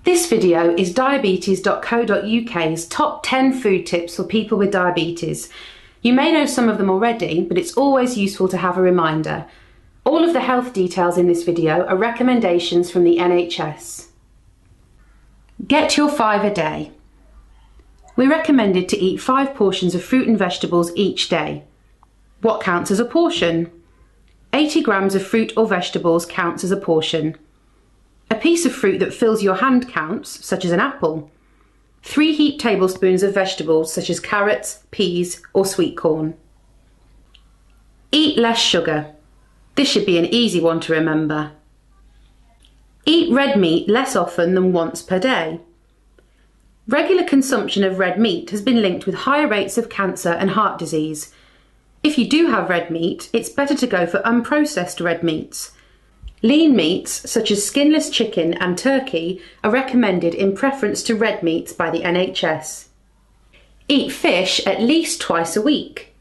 This video is Diabetes.co.uk's top 10 food tips for people with diabetes. You may know some of them already, but it's always useful to have a reminder. All of the health details in this video are recommendations from the NHS. Get your 5 a day. We're recommended to eat 5 portions of fruit and vegetables each day. What counts as a portion? 80 grams of fruit or vegetables counts as a portion. A piece of fruit that fills your hand counts, such as an apple. 3 heaped tablespoons of vegetables such as carrots, peas or sweet corn. Eat less sugar. This should be an easy one to remember. Eat red meat less often than once per day. Regular consumption of red meat has been linked with higher rates of cancer and heart disease. If you do have red meat, it's better to go for unprocessed red meats. Lean meats, such as skinless chicken and turkey, are recommended in preference to red meats by the NHS. Eat fish at least twice a week.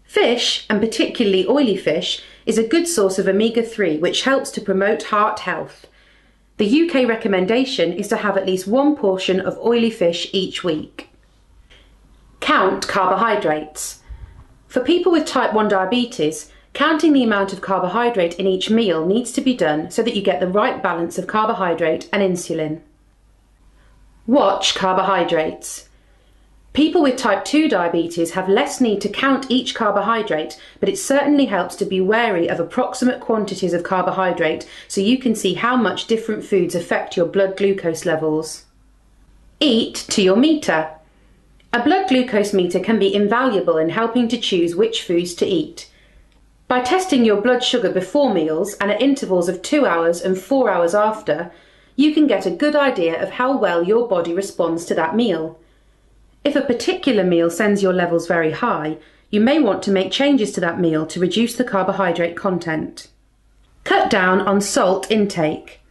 Fish, and particularly oily fish, is a good source of omega-3 which helps to promote heart health. The UK recommendation is to have at least 1 portion of oily fish each week. Count carbohydrates. For people with type 1 diabetes, counting the amount of carbohydrate in each meal needs to be done so that you get the right balance of carbohydrate and insulin. Watch carbohydrates. People with type 2 diabetes have less need to count each carbohydrate, but it certainly helps to be wary of approximate quantities of carbohydrate so you can see how much different foods affect your blood glucose levels. Eat to your meter. A blood glucose meter can be invaluable in helping to choose which foods to eat. By testing your blood sugar before meals and at intervals of 2 hours and 4 hours after, you can get a good idea of how well your body responds to that meal. If a particular meal sends your levels very high, you may want to make changes to that meal to reduce the carbohydrate content. Cut down on salt intake.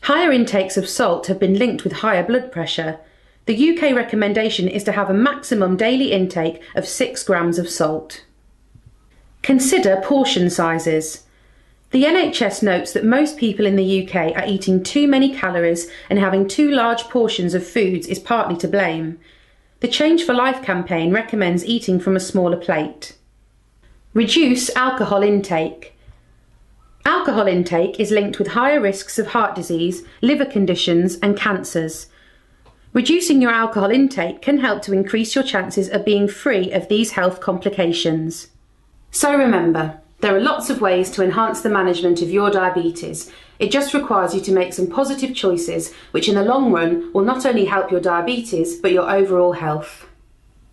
Higher intakes of salt have been linked with higher blood pressure. The UK recommendation is to have a maximum daily intake of 6 grams of salt. Consider portion sizes. The NHS notes that most people in the UK are eating too many calories and having too large portions of foods is partly to blame. The Change for Life campaign recommends eating from a smaller plate. Reduce alcohol intake. Alcohol intake is linked with higher risks of heart disease, liver conditions and cancers. Reducing your alcohol intake can help to increase your chances of being free of these health complications. So remember, there are lots of ways to enhance the management of your diabetes. It just requires you to make some positive choices, which in the long run will not only help your diabetes, but your overall health.